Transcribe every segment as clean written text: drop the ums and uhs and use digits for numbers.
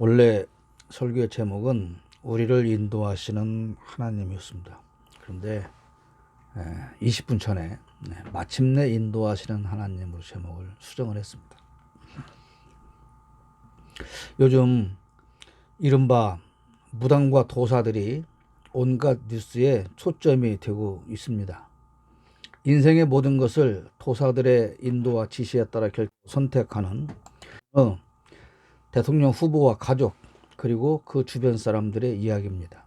원래 설교의 제목은 우리를 인도하시는 하나님이었습니다. 그런데 20분 전에 마침내 인도하시는 하나님으로 제목을 수정을 했습니다. 요즘 이른바 무당과 도사들이 온갖 뉴스에 초점이 되고 있습니다. 인생의 모든 것을 도사들의 인도와 지시에 따라 선택하는 대통령 후보와 가족 그리고 그 주변 사람들의 이야기입니다.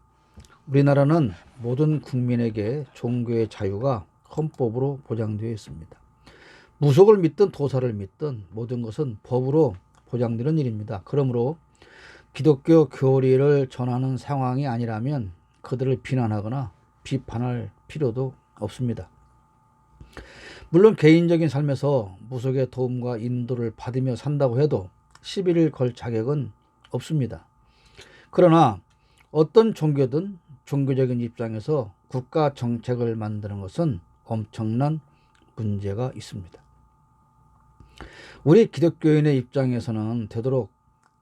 우리나라는 모든 국민에게 종교의 자유가 헌법으로 보장되어 있습니다. 무속을 믿든 도사를 믿든 모든 것은 법으로 보장되는 일입니다. 그러므로 기독교 교리를 전하는 상황이 아니라면 그들을 비난하거나 비판할 필요도 없습니다. 물론 개인적인 삶에서 무속의 도움과 인도를 받으며 산다고 해도 시비를 걸 자격은 없습니다. 그러나 어떤 종교든 종교적인 입장에서 국가 정책을 만드는 것은 엄청난 문제가 있습니다. 우리 기독교인의 입장에서는 되도록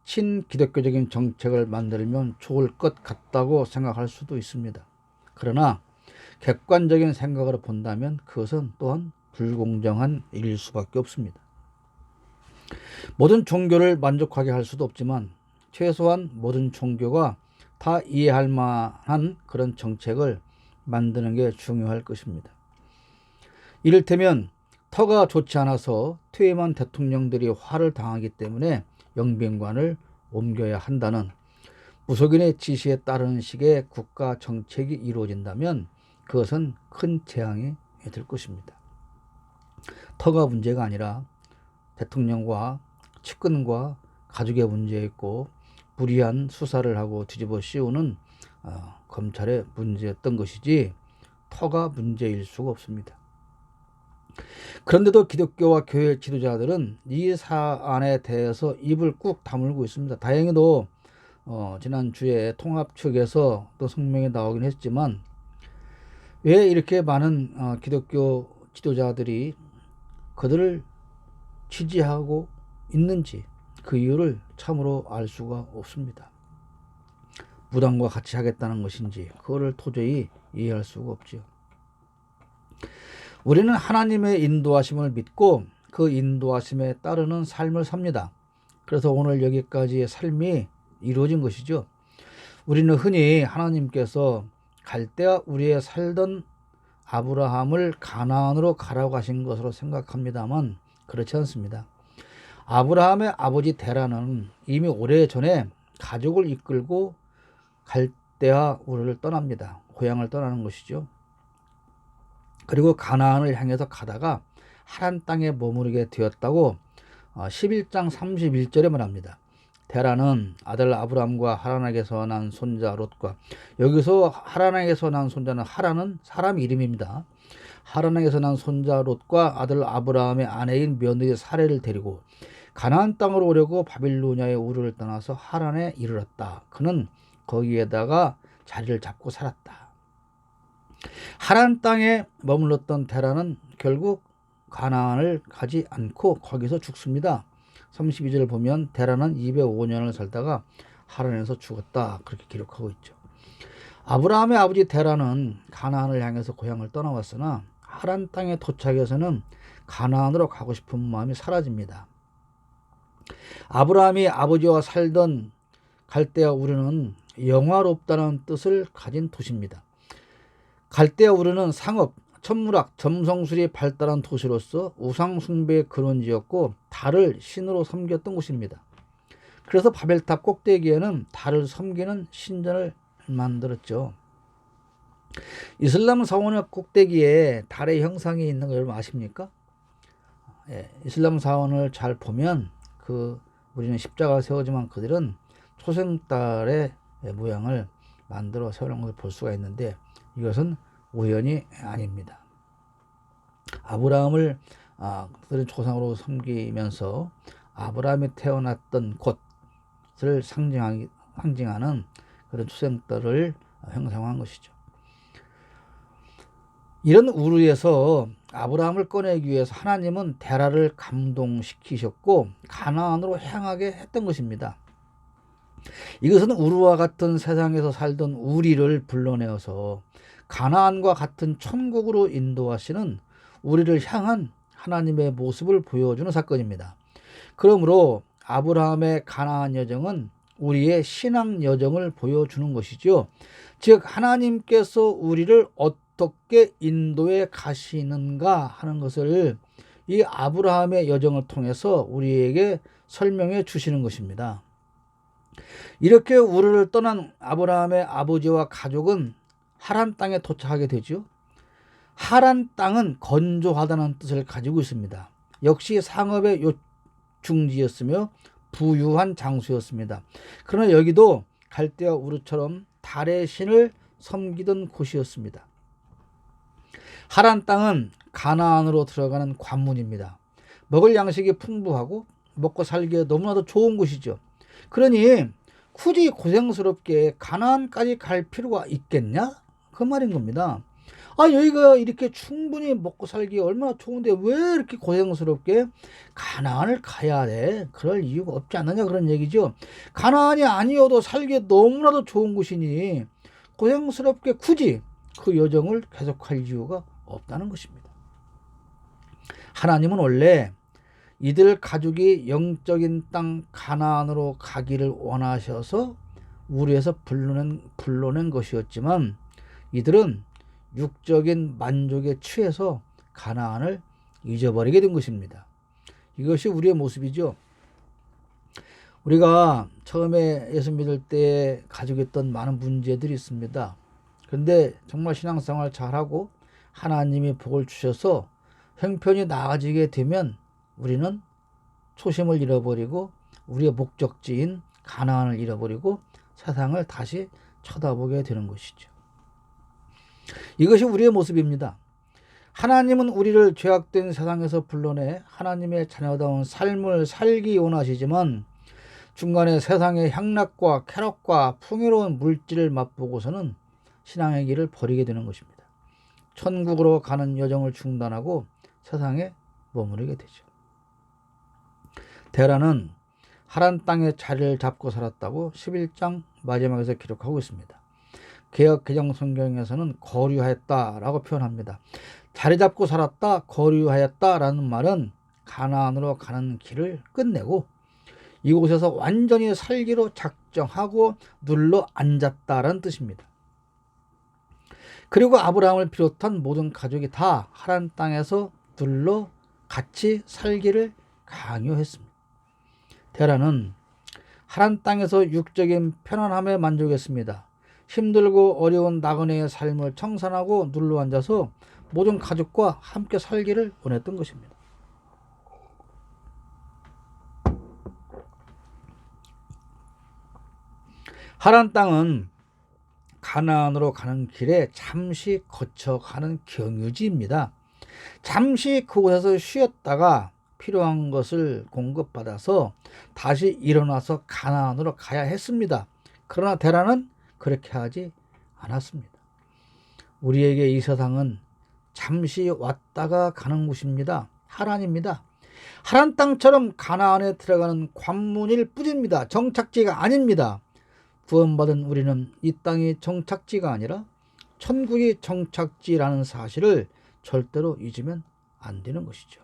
친기독교적인 정책을 만들면 좋을 것 같다고 생각할 수도 있습니다. 그러나 객관적인 생각으로 본다면 그것은 또한 불공정한 일일 수밖에 없습니다. 모든 종교를 만족하게 할 수도 없지만 최소한 모든 종교가 다 이해할 만한 그런 정책을 만드는 게 중요할 것입니다. 이를테면 터가 좋지 않아서 퇴임한 대통령들이 화를 당하기 때문에 영빈관을 옮겨야 한다는 무속인의 지시에 따르는 식의 국가 정책이 이루어진다면 그것은 큰 재앙이 될 것입니다. 터가 문제가 아니라 대통령과 측근과 가족의 문제였고 무리한 수사를 하고 뒤집어 씌우는 검찰의 문제였던 것이지 터가 문제일 수가 없습니다. 그런데도 기독교와 교회 지도자들은 이 사안에 대해서 입을 꾹 다물고 있습니다. 다행히도 지난주에 통합 측에서 또 성명이 나오긴 했지만 왜 이렇게 많은 기독교 지도자들이 그들을 지지하고 있는지 그 이유를 참으로 알 수가 없습니다. 무당과 같이 하겠다는 것인지 그거를 도저히 이해할 수가 없죠. 우리는 하나님의 인도하심을 믿고 그 인도하심에 따르는 삶을 삽니다. 그래서 오늘 여기까지의 삶이 이루어진 것이죠. 우리는 흔히 하나님께서 갈대아 우리에 살던 아브라함을 가나안으로 가라고 하신 것으로 생각합니다만 그렇지 않습니다. 아브라함의 아버지 데라는 이미 오래전에 가족을 이끌고 갈대아 우르를 떠납니다. 고향을 떠나는 것이죠. 그리고 가나안을 향해서 가다가 하란 땅에 머무르게 되었다고 11장 31절에 말합니다. 데라는 아들 아브람과 하란에게서 난 손자 롯과 여기서 하란에게서 난 손자는 하란은 사람 이름입니다. 하란에게서 난 손자 롯과 아들 아브라함의 아내인 며느리 사레를 데리고 가나안 땅으로 오려고 바빌로니아의 우르를 떠나서 하란에 이르렀다. 그는 거기에다가 자리를 잡고 살았다. 하란 땅에 머물렀던 데라는 결국 가나안을 가지 않고 거기서 죽습니다. 32절을 보면 데라는 205년을 살다가 하란에서 죽었다. 그렇게 기록하고 있죠. 아브라함의 아버지 데라는 가나안을 향해서 고향을 떠나왔으나 하란 땅에 도착해서는 가나안으로 가고 싶은 마음이 사라집니다. 아브라함이 아버지와 살던 갈대아 우르는 영화롭다는 뜻을 가진 도시입니다. 갈대아 우르는 상업, 천문학, 점성술이 발달한 도시로서 우상 숭배의 근원지였고 달을 신으로 섬겼던 곳입니다. 그래서 바벨탑 꼭대기에는 달을 섬기는 신전을 만들었죠. 이슬람 사원의 꼭대기에 달의 형상이 있는 거 여러분 아십니까? 이슬람 사원을 잘 보면 우리는 십자가를 세우지만 그들은 초생달의 모양을 만들어 세우는 것을 볼 수가 있는데 이것은 우연이 아닙니다. 아브라함을 그들은 조상으로 섬기면서 아브라함이 태어났던 곳을 상징하는 그런 초생달을 형상화한 것이죠. 이런 우르에서 아브라함을 꺼내기 위해서 하나님은 데라를 감동시키셨고 가나안으로 향하게 했던 것입니다. 이것은 우리와 같은 세상에서 살던 우리를 불러내어서 가나안과 같은 천국으로 인도하시는 우리를 향한 하나님의 모습을 보여주는 사건입니다. 그러므로 아브라함의 가나안 여정은 우리의 신앙 여정을 보여주는 것이죠. 즉 하나님께서 우리를 어떻게 인도해 가시는가 하는 것을 이 아브라함의 여정을 통해서 우리에게 설명해 주시는 것입니다. 이렇게 우르를 떠난 아브라함의 아버지와 가족은 하란 땅에 도착하게 되죠. 하란 땅은 건조하다는 뜻을 가지고 있습니다. 역시 상업의 요충지였으며 부유한 장소였습니다. 그러나 여기도 갈대아 우르처럼 달의 신을 섬기던 곳이었습니다. 하란 땅은 가나안으로 들어가는 관문입니다. 먹을 양식이 풍부하고 먹고 살기에 너무나도 좋은 곳이죠. 그러니 굳이 고생스럽게 가나안까지 갈 필요가 있겠냐? 그 말인 겁니다. 여기가 이렇게 충분히 먹고 살기 얼마나 좋은데 왜 이렇게 고생스럽게 가나안을 가야 돼? 그럴 이유가 없지 않느냐 그런 얘기죠. 가나안이 아니어도 살기에 너무나도 좋은 곳이니 고생스럽게 굳이 그 여정을 계속할 이유가 없다는 것입니다. 하나님은 원래 이들 가족이 영적인 땅 가나안으로 가기를 원하셔서 우리에서 불러낸 것이었지만 이들은 육적인 만족에 취해서 가나안을 잊어버리게 된 것입니다. 이것이 우리의 모습이죠. 우리가 처음에 예수 믿을 때 가지고 있던 많은 문제들이 있습니다. 그런데 정말 신앙생활 잘하고 하나님이 복을 주셔서 형편이 나아지게 되면 우리는 초심을 잃어버리고 우리의 목적지인 가나안을 잃어버리고 세상을 다시 쳐다보게 되는 것이죠. 이것이 우리의 모습입니다. 하나님은 우리를 죄악된 세상에서 불러내 하나님의 자녀다운 삶을 살기 원하시지만 중간에 세상의 향락과 쾌락과 풍요로운 물질을 맛보고서는 신앙의 길을 버리게 되는 것입니다. 천국으로 가는 여정을 중단하고 세상에 머무르게 되죠. 데라는 하란 땅에 자리를 잡고 살았다고 11장 마지막에서 기록하고 있습니다. 개역 개정 성경에서는 거류하였다라고 표현합니다. 자리 잡고 살았다, 거류하였다라는 말은 가나안으로 가는 길을 끝내고 이곳에서 완전히 살기로 작정하고 눌러 앉았다라는 뜻입니다. 그리고 아브라함을 비롯한 모든 가족이 다 하란 땅에서 눌러 같이 살기를 강요했습니다. 데라는 하란 땅에서 육적인 편안함에 만족했습니다. 힘들고 어려운 나그네의 삶을 청산하고 눌러 앉아서 모든 가족과 함께 살기를 원했던 것입니다. 하란 땅은 가나안으로 가는 길에 잠시 거쳐가는 경유지입니다. 잠시 그곳에서 쉬었다가 필요한 것을 공급받아서 다시 일어나서 가나안으로 가야 했습니다. 그러나 데라는 그렇게 하지 않았습니다. 우리에게 이 세상은 잠시 왔다가 가는 곳입니다. 하란입니다. 하란 땅처럼 가나안에 들어가는 관문일 뿐입니다. 정착지가 아닙니다. 구원받은 우리는 이 땅이 정착지가 아니라 천국이 정착지라는 사실을 절대로 잊으면 안 되는 것이죠.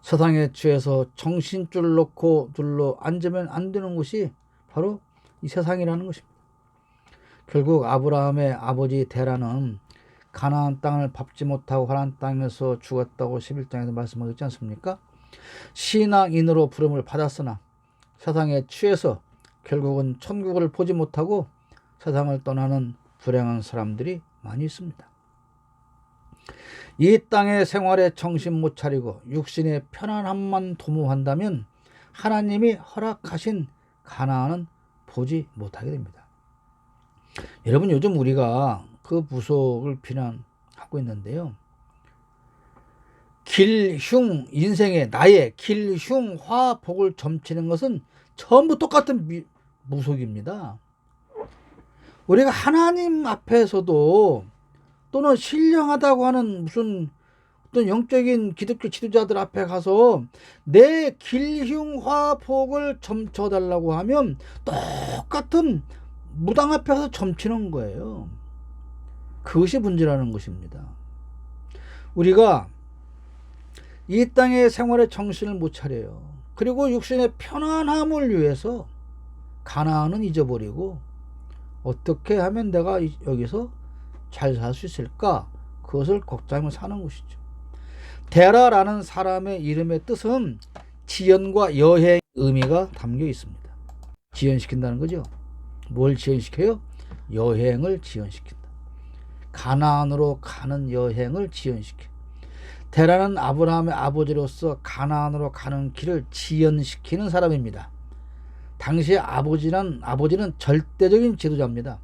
세상에 취해서 정신줄 놓고 눌러 앉으면 안 되는 곳이 바로 이 세상이라는 것입니다. 결국 아브라함의 아버지 데라는 가나안 땅을 밟지 못하고 하란 땅에서 죽었다고 11장에서 말씀하셨지 않습니까? 신앙인으로 부름을 받았으나 세상에 취해서 결국은 천국을 보지 못하고 세상을 떠나는 불행한 사람들이 많이 있습니다. 이 땅의 생활에 정신 못 차리고 육신의 편안함만 도모한다면 하나님이 허락하신 가나안은 보지 못하게 됩니다. 여러분, 요즘 우리가 그 부속을 비난하고 있는데요. 인생의 나의 길흉화 복을 점치는 것은 전부 똑같은 무속입니다. 우리가 하나님 앞에서도 또는 신령하다고 하는 무슨 어떤 영적인 기독교 지도자들 앞에 가서 내 길흉화복을 점쳐달라고 하면 똑같은 무당 앞에 가서 점치는 거예요. 그것이 문제라는 것입니다. 우리가 이 땅의 생활에 정신을 못 차려요. 그리고 육신의 편안함을 위해서 가나안은 잊어버리고 어떻게 하면 내가 여기서 잘 살 수 있을까? 그것을 걱정하며 사는 것이죠. 데라라는 사람의 이름의 뜻은 지연과 여행 의미가 담겨 있습니다. 지연시킨다는 거죠. 뭘 지연시켜요? 여행을 지연시킨다. 가나안으로 가는 여행을 지연시켜. 데라는 아브라함의 아버지로서 가나안으로 가는 길을 지연시키는 사람입니다. 당시의 아버지는 절대적인 지도자입니다.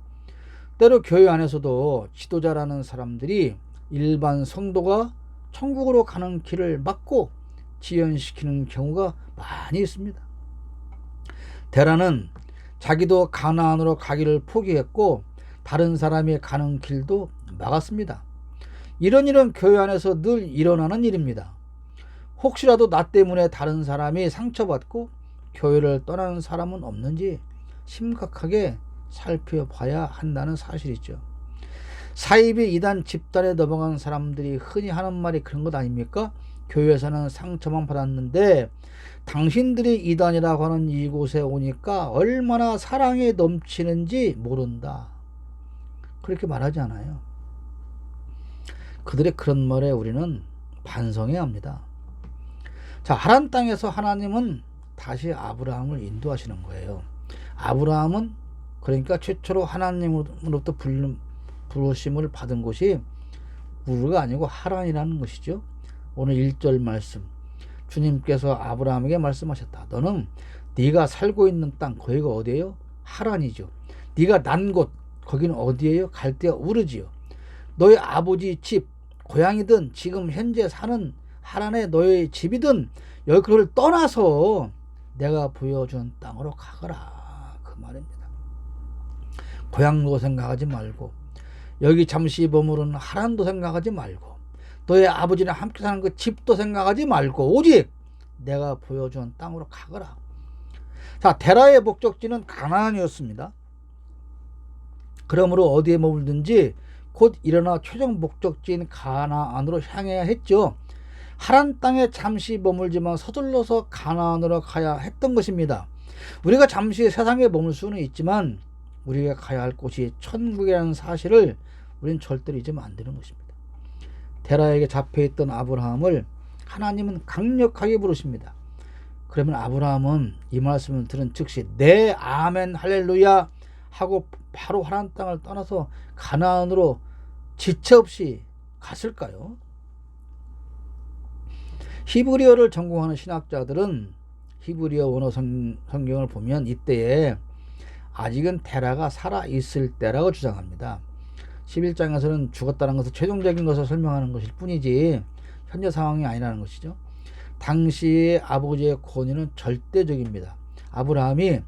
때로 교회 안에서도 지도자라는 사람들이 일반 성도가 천국으로 가는 길을 막고 지연시키는 경우가 많이 있습니다. 데라는 자기도 가나안으로 가기를 포기했고 다른 사람이 가는 길도 막았습니다. 이런 일은 교회 안에서 늘 일어나는 일입니다. 혹시라도 나 때문에 다른 사람이 상처받고 교회를 떠나는 사람은 없는지 심각하게 살펴봐야 한다는 사실이죠. 사이비 이단 집단에 넘어간 사람들이 흔히 하는 말이 그런 것 아닙니까? 교회에서는 상처만 받았는데 당신들이 이단이라고 하는 이곳에 오니까 얼마나 사랑이 넘치는지 모른다. 그렇게 말하지 않아요. 그들의 그런 말에 우리는 반성해야 합니다. 자, 하란 땅에서 하나님은 다시 아브라함을 인도하시는 거예요. 아브라함은 그러니까 최초로 하나님으로부터 부르심을 받은 곳이 우르가 아니고 하란이라는 것이죠. 오늘 1절 말씀, 주님께서 아브라함에게 말씀하셨다. 너는 네가 살고 있는 땅, 거기가 어디예요? 하란이죠. 네가 난 곳, 거기는 어디예요? 갈대아 우르지요. 너의 아버지 집, 고향이든 지금 현재 사는 하란의 너의 집이든 여기 그걸 떠나서 내가 보여준 땅으로 가거라, 그 말입니다. 고향도 생각하지 말고 여기 잠시 머무르는 하란도 생각하지 말고 너의 아버지랑 함께 사는 그 집도 생각하지 말고 오직 내가 보여준 땅으로 가거라. 자, 데라의 목적지는 가나안이었습니다. 그러므로 어디에 머물든지 곧 일어나 최종 목적지인 가나안으로 향해야 했죠. 하란 땅에 잠시 머물지만 서둘러서 가나안으로 가야 했던 것입니다. 우리가 잠시 세상에 머물 수는 있지만 우리가 가야 할 곳이 천국이라는 사실을 우리는 절대로 잊으면 안 되는 것입니다. 데라에게 잡혀있던 아브라함을 하나님은 강력하게 부르십니다. 그러면 아브라함은 이 말씀을 들은 즉시 네 아멘 할렐루야 하고 바로 하란 땅을 떠나서 가나안으로 지체 없이 갔을까요? 히브리어를 전공하는 신학자들은 히브리어 원어 성경을 보면 이때에 아직은 데라가 살아있을 때라고 주장합니다. 11장에서는 죽었다는 것을 최종적인 것을 설명하는 것일 뿐이지 현재 상황이 아니라는 것이죠. 당시의 아버지의 권위는 절대적입니다. 아브라함이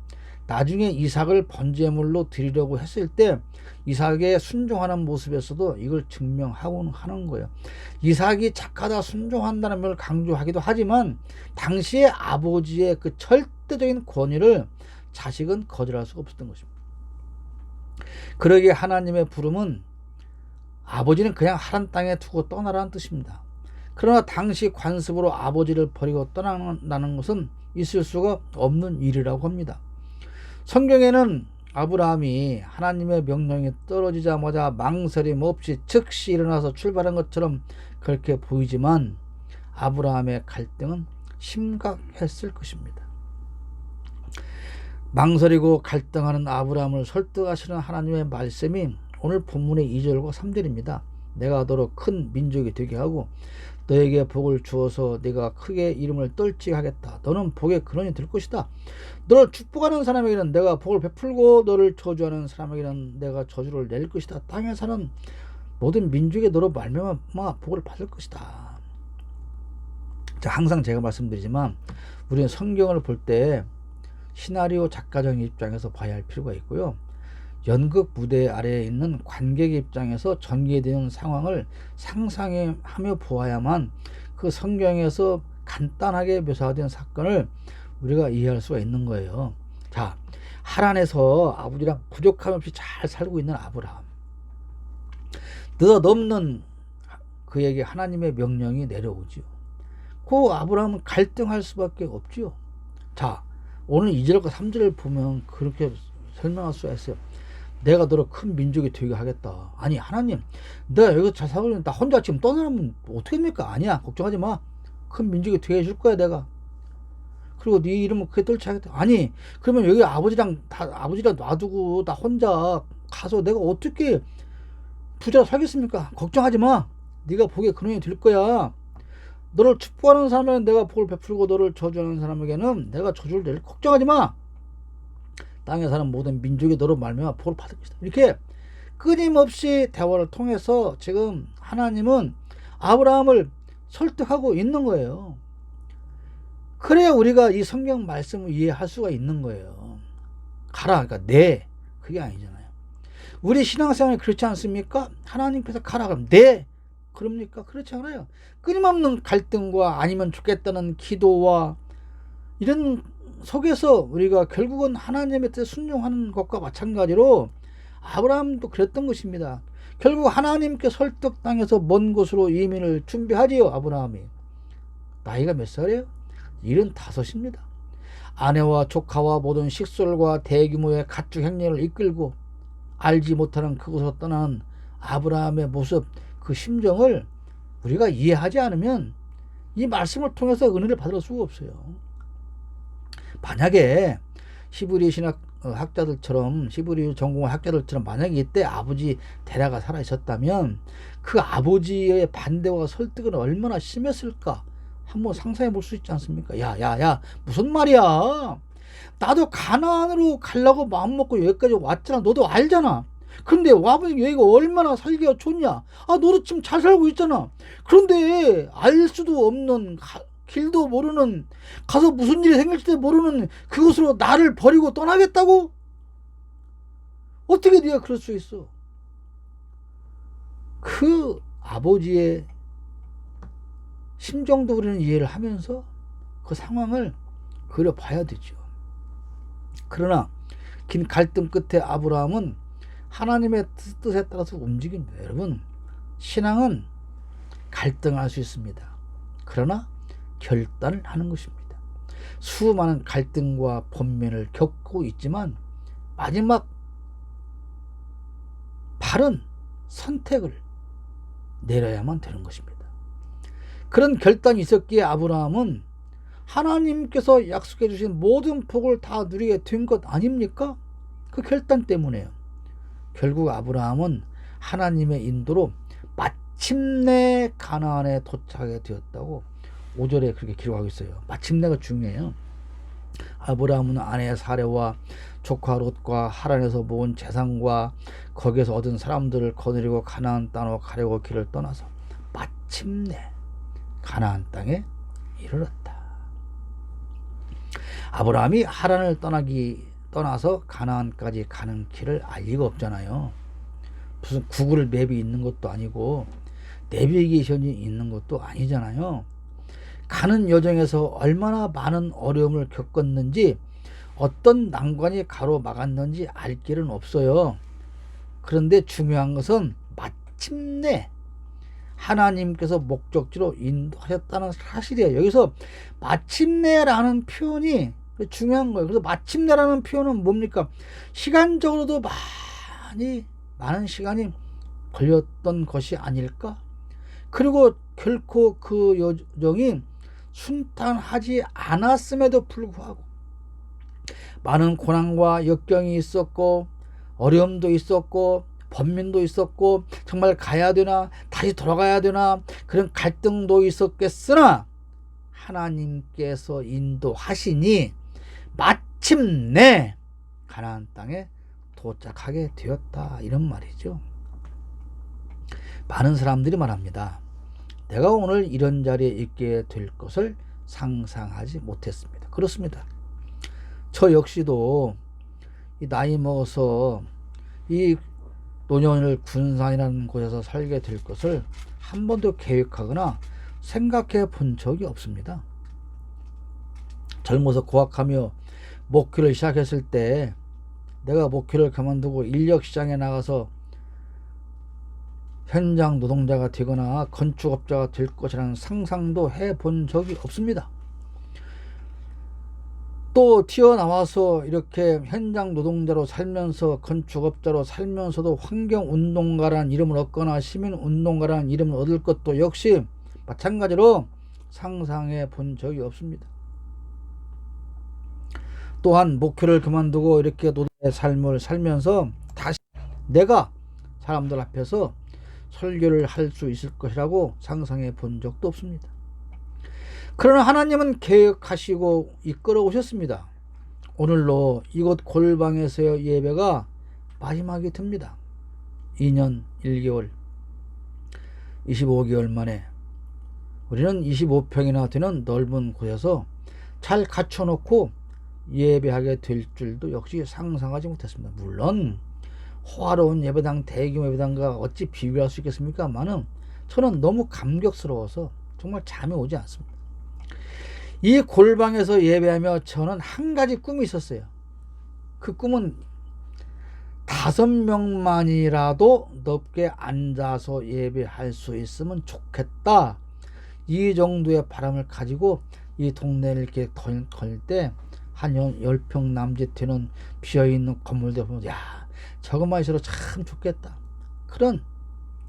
나중에 이삭을 번제물로 드리려고 했을 때 이삭에 순종하는 모습에서도 이걸 증명하고 하는 거예요. 이삭이 착하다 순종한다는 걸 강조하기도 하지만 당시의 아버지의 그 절대적인 권위를 자식은 거절할 수가 없었던 것입니다. 그러기에 하나님의 부름은 아버지는 그냥 하란 땅에 두고 떠나라는 뜻입니다. 그러나 당시 관습으로 아버지를 버리고 떠나는 것은 있을 수가 없는 일이라고 합니다. 성경에는 아브라함이 하나님의 명령이 떨어지자마자 망설임 없이 즉시 일어나서 출발한 것처럼 그렇게 보이지만 아브라함의 갈등은 심각했을 것입니다. 망설이고 갈등하는 아브라함을 설득하시는 하나님의 말씀이 오늘 본문의 2절과 3절입니다. 내가 너로 큰 민족이 되게 하고 너에게 복을 주어서 네가 크게 이름을 떨치게 하겠다. 너는 복의 근원이 될 것이다. 너를 축복하는 사람에게는 내가 복을 베풀고 너를 저주하는 사람에게는 내가 저주를 낼 것이다. 땅에 사는 모든 민족이 너로 말미암아 복을 받을 것이다. 자, 항상 제가 말씀드리지만 우리는 성경을 볼 때 시나리오 작가적인 입장에서 봐야 할 필요가 있고요. 연극 무대 아래에 있는 관객의 입장에서 전개되는 상황을 상상하며 보아야만 그 성경에서 간단하게 묘사된 사건을 우리가 이해할 수가 있는 거예요. 자, 하란에서 아버지랑 부족함 없이 잘 살고 있는 아브라함. 느닷없는 그에게 하나님의 명령이 내려오지요. 그 아브라함은 갈등할 수밖에 없지요. 자, 오늘 2절과 3절을 보면 그렇게 설명할 수가 있어요. 내가 너를 큰 민족이 되게 하겠다. 아니, 하나님, 내가 여기서 잘 살고 있는데 나 혼자 지금 떠나면 어떻게 됩니까? 아니야, 걱정하지 마. 큰 민족이 되게 해줄 거야, 내가. 그리고 네 이름은 크게 떨치하겠다. 아니, 그러면 여기 아버지랑 놔두고 나 혼자 가서 내가 어떻게 부자로 살겠습니까? 걱정하지 마. 네가 복의 근원이 될 거야. 너를 축복하는 사람에게는 내가 복을 베풀고 너를 저주하는 사람에게는 내가 저주를 낼. 걱정하지 마. 땅에 사는 모든 민족이 너로 말미암아 복을 받을 것이다. 이렇게 끊임없이 대화를 통해서 지금 하나님은 아브라함을 설득하고 있는 거예요. 그래야 우리가 이 성경 말씀을 이해할 수가 있는 거예요. 가라, 그러니까 네, 그게 아니잖아요. 우리 신앙생활이 그렇지 않습니까? 하나님께서 가라 그러면 네, 그럽니까? 그렇지 않아요. 끊임없는 갈등과 아니면 좋겠다는 기도와 이런 속에서 우리가 결국은 하나님의 뜻에 순종하는 것과 마찬가지로 아브라함도 그랬던 것입니다. 결국 하나님께 설득당해서 먼 곳으로 이민을 준비하지요. 아브라함이 나이가 몇 살이에요? 75입니다. 아내와 조카와 모든 식솔과 대규모의 가축 행렬을 이끌고 알지 못하는 그곳으로 떠나는 아브라함의 모습, 그 심정을 우리가 이해하지 않으면 이 말씀을 통해서 은혜를 받을 수가 없어요. 만약에 히브리 신학 학자들처럼, 히브리 전공 학자들처럼 만약에 이때 아버지 데라가 살아 있었다면 그 아버지의 반대와 설득은 얼마나 심했을까 한번 상상해 볼 수 있지 않습니까? 야, 무슨 말이야? 나도 가나안으로 가려고 마음먹고 여기까지 왔잖아. 너도 알잖아. 근데 와보니까 여기가 얼마나 살기가 좋냐? 아, 너도 지금 잘 살고 있잖아. 그런데 알 수도 없는, 길도 모르는, 가서 무슨 일이 생길지도 모르는 그곳으로 나를 버리고 떠나겠다고? 어떻게 네가 그럴 수 있어? 그 아버지의 심정도 우리는 이해를 하면서 그 상황을 그려봐야 되죠. 그러나 긴 갈등 끝에 아브라함은 하나님의 뜻에 따라서 움직입니다. 여러분, 신앙은 갈등할 수 있습니다. 그러나 결단을 하는 것입니다. 수많은 갈등과 번면을 겪고 있지만 마지막 바른 선택을 내려야만 되는 것입니다. 그런 결단이 있었기에 아브라함은 하나님께서 약속해 주신 모든 복을 다 누리게 된 것 아닙니까? 그 결단 때문에요. 결국 아브라함은 하나님의 인도로 마침내 가나안에 도착하게 되었다고 5절에 그렇게 기록하고 있어요. 마침내가 중요해요. 아브라함은 아내 사레와 조카 롯과 하란에서 모은 재산과 거기에서 얻은 사람들을 거느리고 가나안 땅으로 가려고 길을 떠나서 마침내 가나안 땅에 이르렀다. 아브라함이 하란을 떠나서 가나안까지 가는 길을 알 리가 없잖아요. 무슨 구글 맵이 있는 것도 아니고 내비게이션이 있는 것도 아니잖아요. 가는 여정에서 얼마나 많은 어려움을 겪었는지, 어떤 난관이 가로막았는지 알 길은 없어요. 그런데 중요한 것은 마침내 하나님께서 목적지로 인도하셨다는 사실이에요. 여기서 마침내라는 표현이 중요한 거예요. 그래서 마침내라는 표현은 뭡니까? 시간적으로도 많은 시간이 걸렸던 것이 아닐까? 그리고 결코 그 여정이 순탄하지 않았음에도 불구하고 많은 고난과 역경이 있었고, 어려움도 있었고, 번민도 있었고, 정말 가야 되나 다시 돌아가야 되나 그런 갈등도 있었겠으나 하나님께서 인도하시니 마침내 가나안 땅에 도착하게 되었다, 이런 말이죠. 많은 사람들이 말합니다. 내가 오늘 이런 자리에 있게 될 것을 상상하지 못했습니다. 그렇습니다. 저 역시도 이 나이 먹어서 이 노년을 군산이라는 곳에서 살게 될 것을 한 번도 계획하거나 생각해 본 적이 없습니다. 젊어서 고학하며 목회를 시작했을 때 내가 목회를 그만두고 인력시장에 나가서 현장 노동자가 되거나 건축업자가 될 것이라는 상상도 해본 적이 없습니다. 또 튀어나와서 이렇게 현장 노동자로 살면서 건축업자로 살면서도 환경운동가라는 이름을 얻거나 시민운동가라는 이름을 얻을 것도 역시 마찬가지로 상상해 본 적이 없습니다. 또한 목표를 그만두고 이렇게 노동의 삶을 살면서 다시 내가 사람들 앞에서 설교를 할 수 있을 것이라고 상상해 본 적도 없습니다. 그러나 하나님은 계획하시고 이끌어 오셨습니다. 오늘로 이곳 골방에서의 예배가 마지막이 됩니다. 2년 1개월 25개월 만에 우리는 25평이나 되는 넓은 곳에서 잘 갖춰놓고 예배하게 될 줄도 역시 상상하지 못했습니다. 물론 호화로운 예배당, 대규모 예배당과 어찌 비교할 수 있겠습니까만은 저는 너무 감격스러워서 정말 잠이 오지 않습니다. 이 골방에서 예배하며 저는 한 가지 꿈이 있었어요. 그 꿈은 5명만이라도 넓게 앉아서 예배할 수 있으면 좋겠다. 이 정도의 바람을 가지고 이 동네를 이렇게 걸 때 한 10평 남짓 되는 비어있는 건물들 보면 야, 저것만 있어도 참 좋겠다. 그런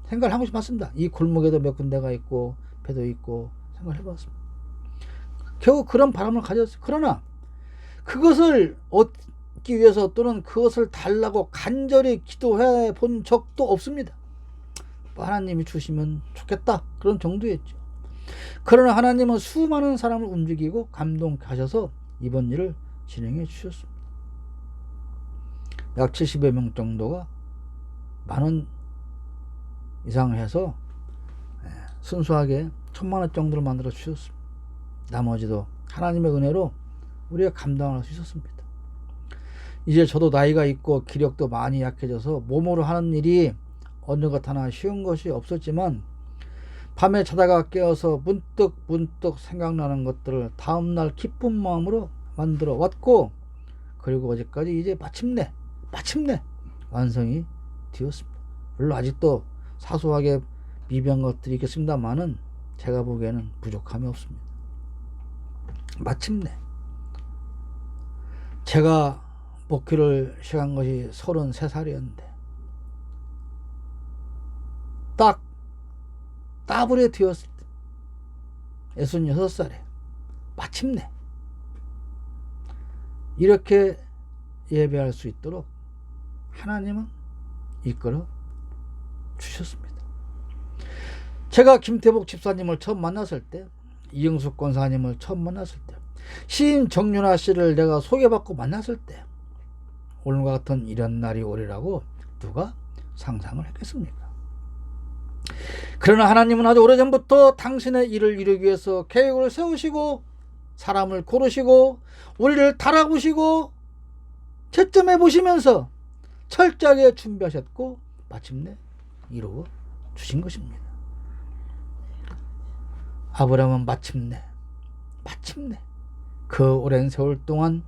생각을 한 번씩 봤습니다. 이 골목에도 몇 군데가 있고 배도 있고 생각을 해봤습니다. 겨우 그런 바람을 가졌어요. 그러나 그것을 얻기 위해서 또는 그것을 달라고 간절히 기도해 본 적도 없습니다. 하나님이 주시면 좋겠다. 그런 정도였죠. 그러나 하나님은 수많은 사람을 움직이고 감동하셔서 이번 일을 진행해 주셨습니다. 약 70여 명 정도가 10,000원 이상 해서 순수하게 1,000,000원 정도를 만들어 주셨습니다. 나머지도 하나님의 은혜로 우리가 감당할 수 있었습니다. 이제 저도 나이가 있고 기력도 많이 약해져서 몸으로 하는 일이 어느 것 하나 쉬운 것이 없었지만 밤에 자다가 깨어서 문득 생각나는 것들을 다음날 기쁜 마음으로 만들어 왔고, 그리고 어제까지 이제 마침내 완성이 되었습니다. 물론 아직도 사소하게 미비한 것들이 있겠습니다만은 제가 보기에는 부족함이 없습니다. 마침내 제가 목회를 시작한 것이 33살이었는데 딱 따블에 되었을 때 66살에 마침내 이렇게 예배할 수 있도록 하나님은 이끌어 주셨습니다. 제가 김태복 집사님을 처음 만났을 때, 이영숙 권사님을 처음 만났을 때, 시인 정윤아 씨를 내가 소개받고 만났을 때 오늘과 같은 이런 날이 오리라고 누가 상상을 했겠습니까? 그러나 하나님은 아주 오래전부터 당신의 일을 이루기 위해서 계획을 세우시고 사람을 고르시고 우리를 달아보시고 채점해 보시면서 철저하게 준비하셨고 마침내 이루어 주신 것입니다. 아브라함은 마침내 그 오랜 세월 동안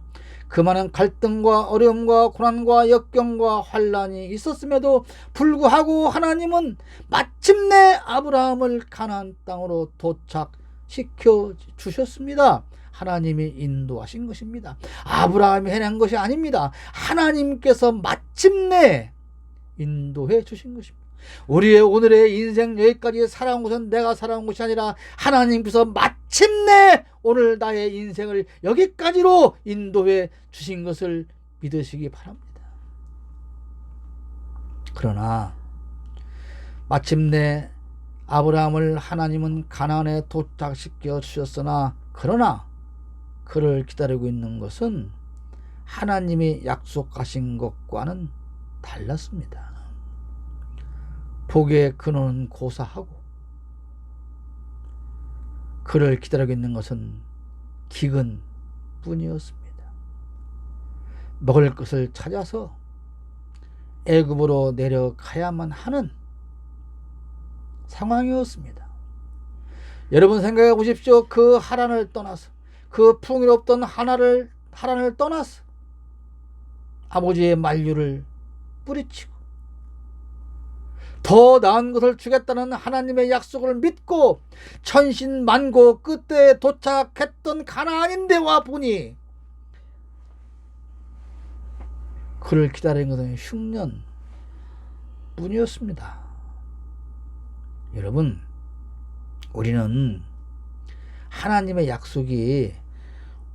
그 많은 갈등과 어려움과 고난과 역경과 환난이 있었음에도 불구하고 하나님은 마침내 아브라함을 가나안 땅으로 도착시켜 주셨습니다. 하나님이 인도하신 것입니다. 아브라함이 해낸 것이 아닙니다. 하나님께서 마침내 인도해 주신 것입니다. 우리의 오늘의 인생 여기까지 살아온 것은 내가 살아온 것이 아니라 하나님께서 마침내 오늘 나의 인생을 여기까지로 인도해 주신 것을 믿으시기 바랍니다. 그러나 마침내 아브라함을 하나님은 가나안에 도착시켜 주셨으나 그러나 그를 기다리고 있는 것은 하나님이 약속하신 것과는 달랐습니다. 복의 근원은 고사하고 그를 기다리고 있는 것은 기근 뿐이었습니다. 먹을 것을 찾아서 애굽으로 내려가야만 하는 상황이었습니다. 여러분 생각해 보십시오. 그 하란을 떠나서, 그 풍요롭던 하란을 떠나서 아버지의 만류를 뿌리치고 더 나은 것을 주겠다는 하나님의 약속을 믿고 천신만고 끝에 도착했던 가나안인데 와 보니 그를 기다린 것은 흉년 뿐이었습니다. 여러분, 우리는 하나님의 약속이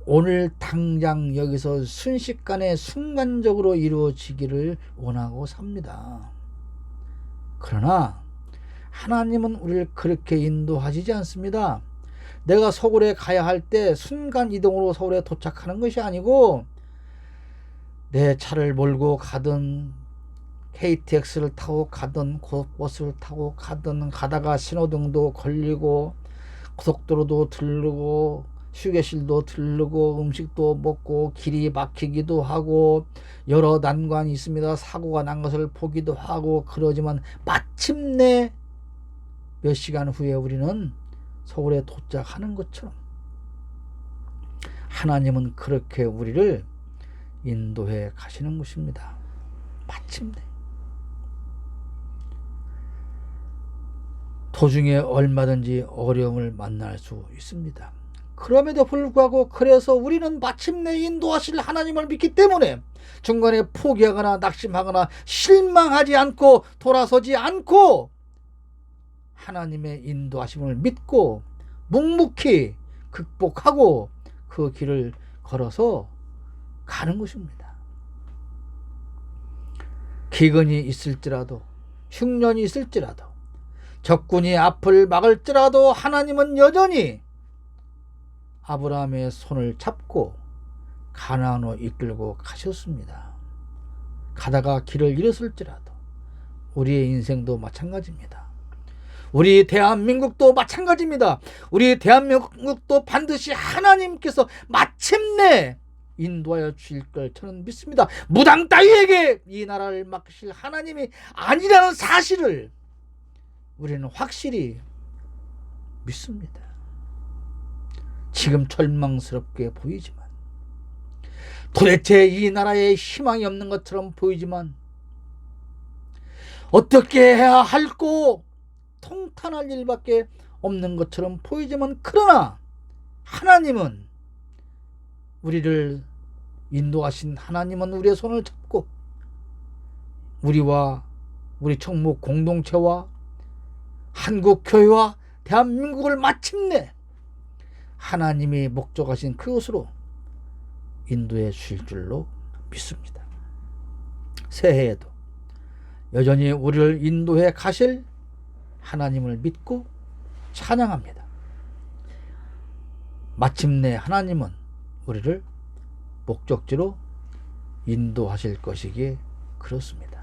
오늘 당장 여기서 순식간에 순간적으로 이루어지기를 원하고 삽니다. 그러나 하나님은 우리를 그렇게 인도하시지 않습니다. 내가 서울에 가야 할 때 순간 이동으로 서울에 도착하는 것이 아니고 내 차를 몰고 가든 KTX를 타고 가든 고속버스를 타고 가든 가다가 신호등도 걸리고 고속도로도 들르고 휴게실도 들르고 음식도 먹고 길이 막히기도 하고 여러 난관이 있습니다. 사고가 난 것을 보기도 하고 그러지만 마침내 몇 시간 후에 우리는 서울에 도착하는 것처럼 하나님은 그렇게 우리를 인도해 가시는 것입니다. 마침내. 도중에 얼마든지 어려움을 만날 수 있습니다. 그럼에도 불구하고 그래서 우리는 마침내 인도하실 하나님을 믿기 때문에 중간에 포기하거나 낙심하거나 실망하지 않고 돌아서지 않고 하나님의 인도하심을 믿고 묵묵히 극복하고 그 길을 걸어서 가는 것입니다. 기근이 있을지라도 흉년이 있을지라도 적군이 앞을 막을지라도 하나님은 여전히 아브라함의 손을 잡고 가나안으로 이끌고 가셨습니다. 가다가 길을 잃었을지라도 우리의 인생도 마찬가지입니다. 우리 대한민국도 마찬가지입니다. 우리 대한민국도 반드시 하나님께서 마침내 인도하여 주실 걸 저는 믿습니다. 무당 따위에게 이 나라를 맡기실 하나님이 아니라는 사실을 우리는 확실히 믿습니다. 지금 절망스럽게 보이지만 도대체 이 나라에 희망이 없는 것처럼 보이지만 어떻게 해야 할고 통탄할 일밖에 없는 것처럼 보이지만 그러나 하나님은 우리를 인도하신 하나님은 우리의 손을 잡고 우리와 우리 청목 공동체와 한국교회와 대한민국을 마침내 하나님이 목적하신 그곳으로 인도해 주실 줄로 믿습니다. 새해에도 여전히 우리를 인도해 가실 하나님을 믿고 찬양합니다. 마침내 하나님은 우리를 목적지로 인도하실 것이기에 그렇습니다.